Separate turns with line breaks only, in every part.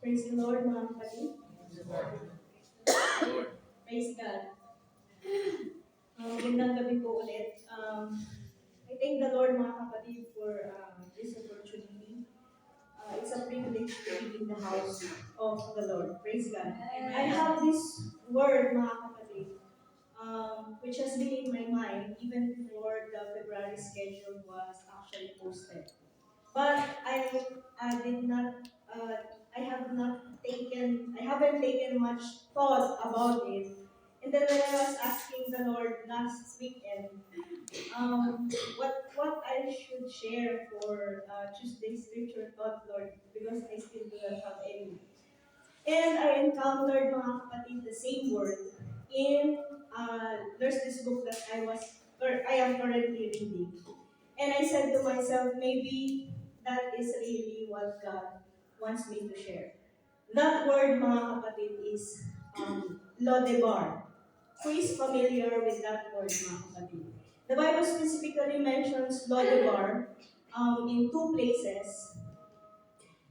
Praise the Lord, mga kapatid. Praise God. Magandang gabi po ulit. I thank the Lord, mga kapatid, for this opportunity. It's a privilege to be in the house of the Lord. Praise God. I have this word, mga kapatid, which has been in my mind even before the February schedule was actually posted. But I did not, I haven't taken much thought about it. And then when I was asking the Lord last weekend, what I should share for Tuesday's scripture thought, Lord, because I still do not have any. And I encountered, mga kapatid, the same word in, there's this book that I am currently reading. And I said to myself, maybe that is really what God wants me to share. That word, mga kapatid, is Lodebar. Who is familiar with that word, mga kapatid? The Bible specifically mentions Lodebar in two places.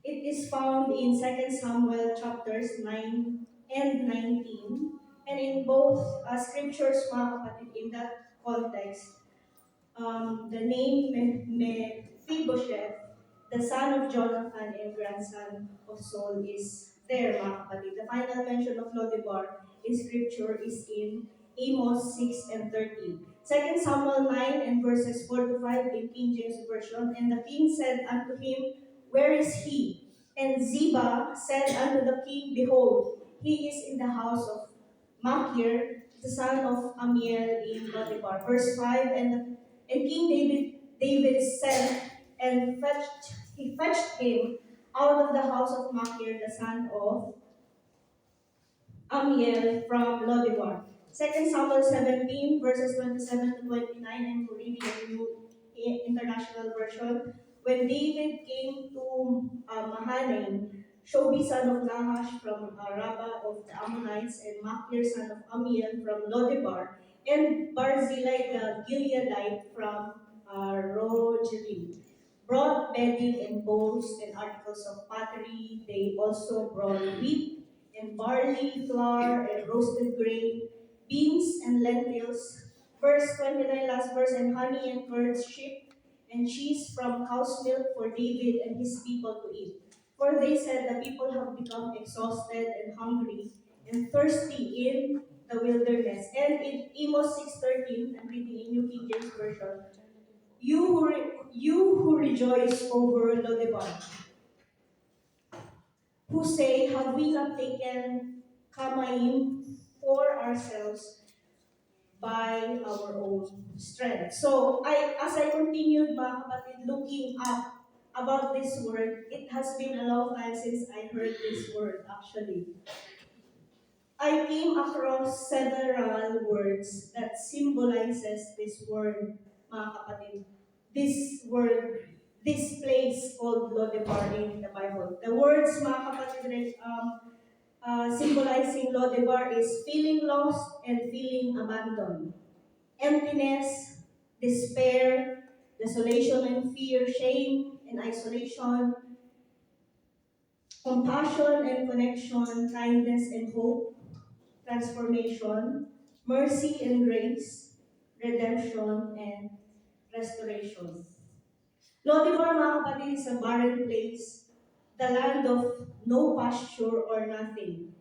It is found in 2 Samuel chapters 9 and 19. And in both scriptures, mga kapatid, in that context, the name Mephibosheth, the son of Jonathan and grandson of Saul, is there, mga kapatid. The final mention of Lodebar in scripture is in Amos 6 and 13. 2 Samuel 9 and verses 4 to 5 in King James Version. And the king said unto him, Where is he? And Ziba said unto the king, Behold, he is in the house of Machir, the son of Amiel in Lodebar. Verse 5, and King David sent and he fetched him out of the house of Machir, the son of Amiel from Lodebar. 2 Samuel 17, verses 27 to 29, and reading a New International Version. When David came to Mahanaim, Shobi son of Nahash from Rabbah of the Ammonites, and Machir son of Amiel from Lodebar, and Barzillai the Gileadite from Rogelim, brought bedding and bowls and articles of pottery. They also brought wheat and barley, flour, and roasted grain, beans and lentils. Verse 29, last verse, and honey and curds, sheep, and cheese from cow's milk for David and his people to eat. For they said, the people have become exhausted and hungry and thirsty in the wilderness. And in Amos 6:13, I'm reading in New King James Version, you who rejoice over Lodebar, who say, have we not taken Kamaim for ourselves by our own strength? So, as I continued, mga kapatid, looking up about this word, it has been a long time since I heard this word, actually. I came across several words that symbolizes this word, mga kapatid. This word, this place called Lodebar in the Bible. The words, mga kapatid, symbolizing Lodebar is feeling lost and feeling abandoned. Emptiness, despair, desolation and fear, shame and isolation, compassion and connection, kindness and hope, transformation, mercy and grace, redemption and restoration. Lodebar, mga kapatid, is a barren place, the land of no pasture or nothing.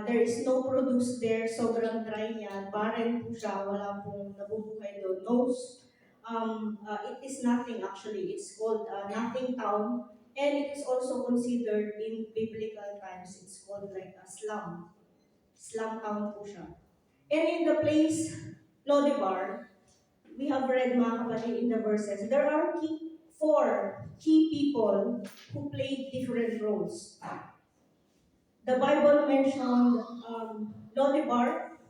There is no produce there, sobrang dry niya, barren po siya, wala pong nabubuhay doon. It is nothing actually, it's called nothing town, and it is also considered in biblical times, it's called like a slum town po siya. And in the place, Lodebar, we have read, mga kapatid, in the verses, there are four key people who played different roles. The Bible mentioned Lodebar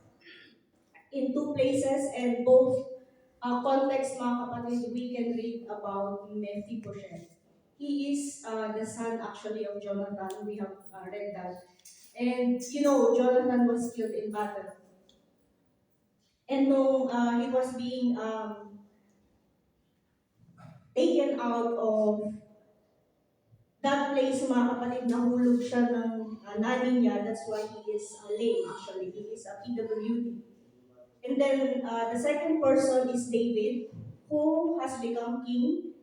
in two places, and both context, mga kapatid, we can read about Mephibosheth. He is the son actually of Jonathan. We have read that. And you know, Jonathan was killed in battle. And nung he was being taken out of That place, mga kapatid, nahulog siya ng nanay niya. That's why he is lame, actually. He is a PWD. And then the second person is David, who has become king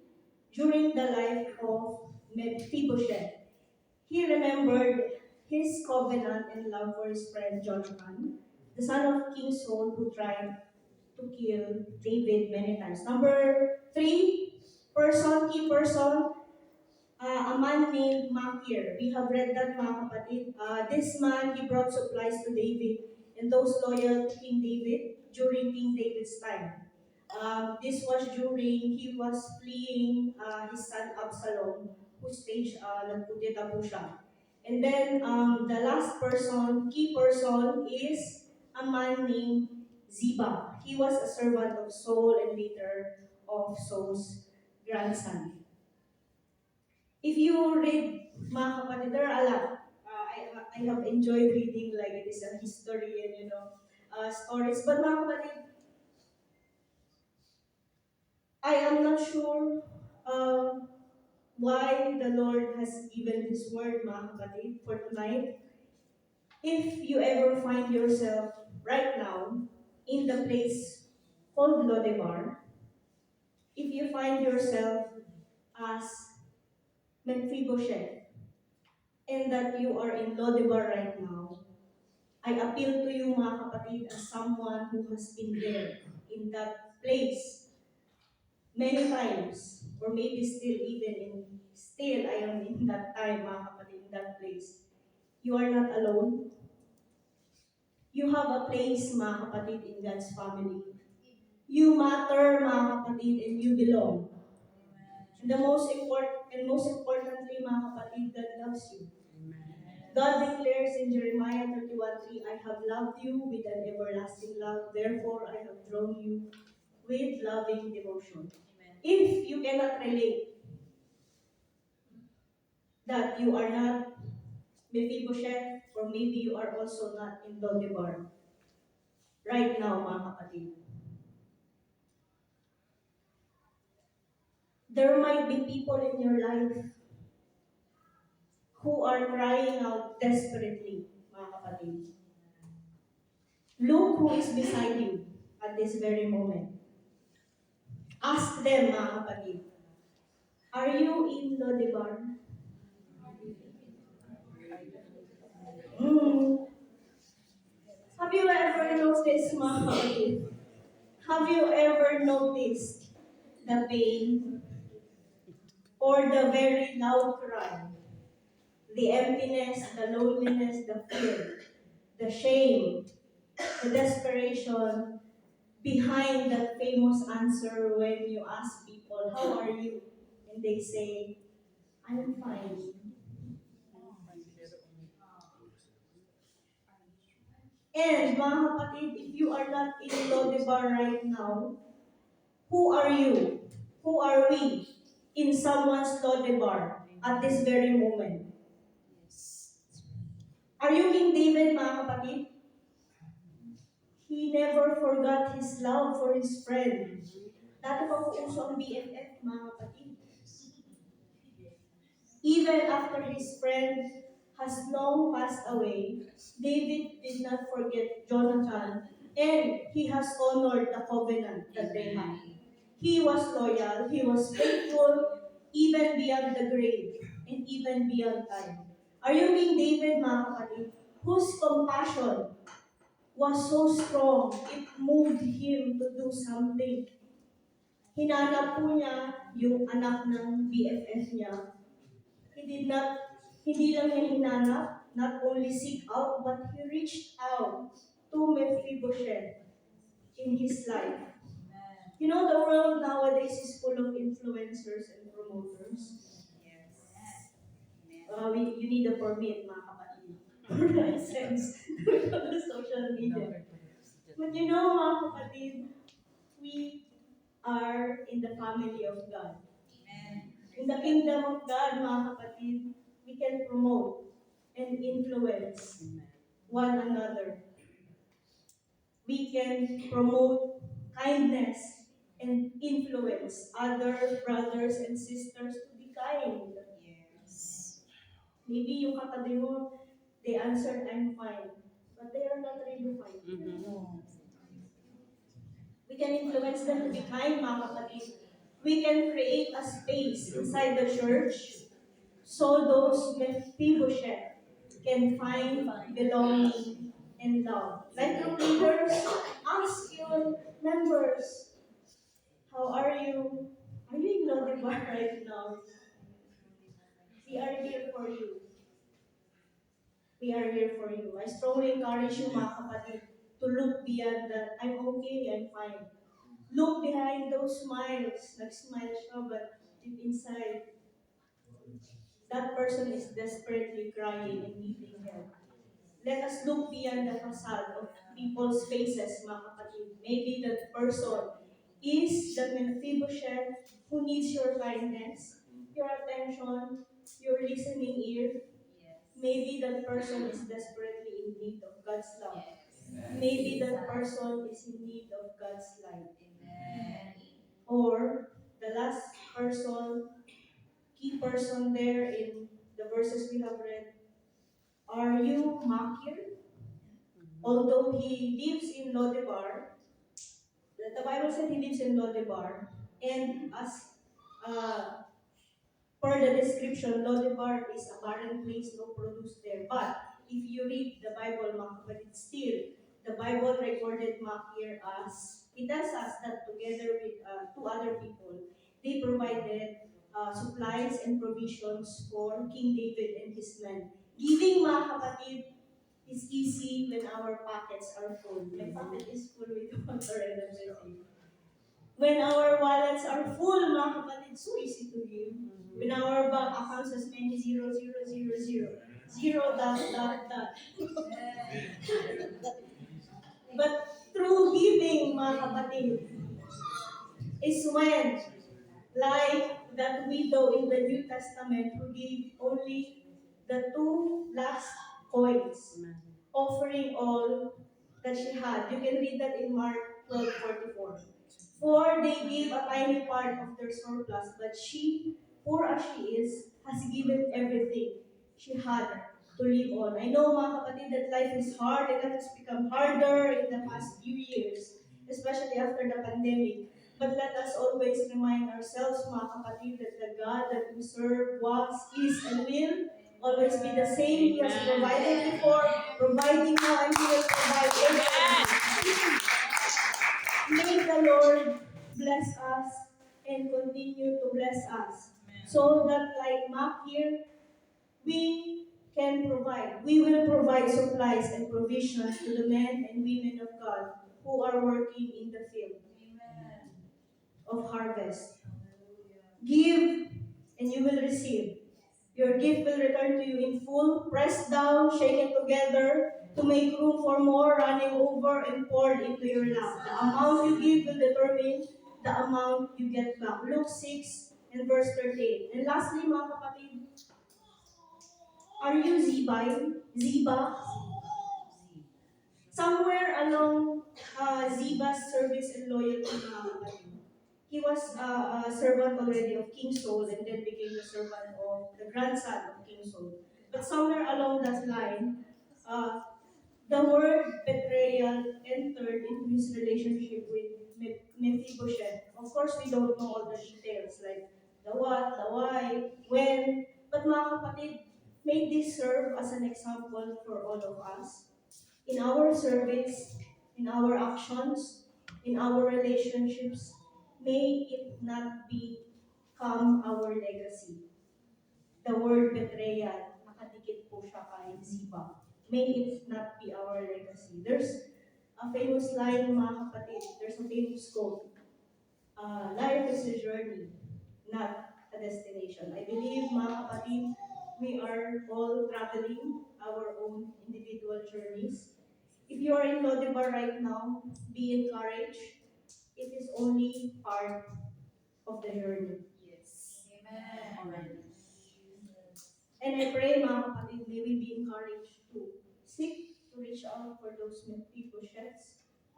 during the life of Mephibosheth. He remembered his covenant and love for his friend Jonathan, the son of King Saul, who tried to kill David many times. Number three person, key person, a man named Machir. We have read that, mga kapatid. This man, he brought supplies to David and those loyal to King David during King David's time. This was during he was fleeing his son Absalom, who staged nagkudeta po siya. And then the last person, key person, is a man named Ziba. He was a servant of Saul and later of Saul's grandson. If you read, mga kapatid, there are a lot. I have enjoyed reading, like it is a history and stories. But mga kapatid, I am not sure why the Lord has given this word, mga kapatid, for tonight. If you ever find yourself right now in the place called Lodebar, if you find yourself as Mephibosheth, and that you are in Lodebar right now, I appeal to you, mga kapatid, as someone who has been there in that place many times, or maybe still I am in that time, mga kapatid, in that place. You are not alone. You have a place, mga kapatid, in God's family. You matter, mga kapatid, and you belong. And most importantly, mga kapatid, God loves you. God declares in Jeremiah 31:3, I have loved you with an everlasting love, therefore I have drawn you with loving devotion. If you cannot relate that you are not Mephibosheth, or maybe you are also not in Lodebar right now, mga kapatid, there might be people in your life who are crying out desperately, mga kapatid. Look who is beside you at this very moment. Ask them, mga kapatid, are you in Lodebar? Mm. Have you ever noticed, mga kapatid? Have you ever noticed the pain or the very loud cry, the emptiness, the loneliness, the fear, the shame, the desperation behind that famous answer when you ask people, how are you? And they say, I'm fine. And mga kapatid, if you are not in Lodebar right now, who are you? Who are we in someone's Lodebar at this very moment? Are you King David, mga kapatid? He never forgot his love for his friend. Dati pa po uso ang BFF, mga kapatid. Even after his friend has long passed away, David did not forget Jonathan, and he has honored the covenant that they had. He was loyal, he was faithful, even beyond the grave, and even beyond time. Are you King David, mga kapatid, whose compassion was so strong, it moved him to do something. Hinanap po niya yung anak ng BFF niya. He did not, hindi lang niya hinanap, not only seek out, but he reached out to Mephibosheth in his life. You know, the world nowadays is full of influencers and promoters. You need a permit, mga kapatid, or license to the social media. But you know, mga kapatid, we are in the family of God. In the kingdom of God, mga kapatid, we can promote and influence one another. We can promote kindness and influence other brothers and sisters to be kind. Maybe yung katabi mo, they answered, I'm fine. But they are not really fine. We can influence them to be kind, mga kapatid. We can create a space inside the church so those Mephibosheth can find belonging and love. Like your leaders, ask your members, how are you? Are you in Lodibar right now? We are here for you. We are here for you. I strongly encourage you, mga kapatid, to look beyond that. I'm okay, I'm fine. Look behind those smiles. Nag-smile siya, but deep inside, that person is desperately crying and needing help. Let us look beyond the facade of people's faces, mga kapatid. Maybe that person is the Mephibosheth who needs your kindness, your attention, your listening ear. Maybe that person is desperately in need of God's love. Maybe that person is in need of God's light. Or the last person, key person there in the verses we have read, are you Makir? Although he lives in Lodebar, the Bible said he lives in Lodebar, and as uh, per the description, Lodebar is a barren place, no produce there. But if you read the Bible, but it's still, the Bible recorded Makir as, it tells us that together with two other people, they provided supplies and provisions for King David and his men. Giving, mga kapatid, is easy when our pockets are full. My pocket is full with water and everything. When our wallets are full, mga kapatid, so easy to give. When our bank accounts has many zero, zero, zero, zero, zero, dot, dot, dot. But through giving, mga kapatid, is when, like that widow in the New Testament who gave only the two last coins, offering all that she had. You can read that in Mark 12:44. For they gave a tiny part of their surplus, but she, poor as she is, has given everything she had to live on. I know, mga kapatid, that life is hard and that has become harder in the past few years, especially after the pandemic. But let us always remind ourselves, mga kapatid, that the God that we serve was, is, and will always be the same. He has provided before, providing now, and He will provide again. May the Lord bless us and continue to bless us. So that like Mark here, we can provide. We will provide supplies and provisions to the men and women of God who are working in the field of harvest. Give and you will receive. Your gift will return to you in full, pressed down, shaken together, to make room for more, running over and poured into your lap. The amount you give will determine the amount you get back. Luke 6 and verse 38. And lastly, mga kapatid, are you Zibay? Ziba? Somewhere along Ziba's service and loyalty, mga kapatid. He was a servant already of King Saul and then became the servant of the grandson of King Saul. But somewhere along that line, uh, the word betrayal entered into his relationship with Mephibosheth. Of course, we don't know all the details, like the what, the why, when. But mga kapatid, may this serve as an example for all of us. In our service, in our actions, in our relationships, may it not become our legacy. The word betrayal, nakadikit po siya kay Ziba. May it not be our legacy. There's a famous line, mga kapatid. There's a famous quote. Life is a journey, not a destination. I believe, mga kapatid, we are all traveling our own individual journeys. If you are in Lodibar right now, be encouraged. It is only part of the journey. Amen. And I pray, mga kapatid, may we be encouraged to seek to reach out for those people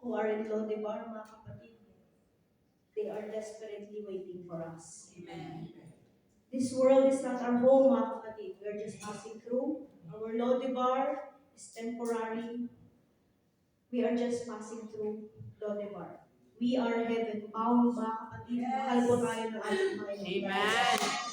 who are in Lodibar, mga kapatid. They are desperately waiting for us. Amen. This world is not our home, mga kapatid. We are just passing through. Lodebar is temporary. We are just passing through Lodebar. We are heaven bound, mga kapatid. Mahal po tayo ng ating Panginoon.
Amen.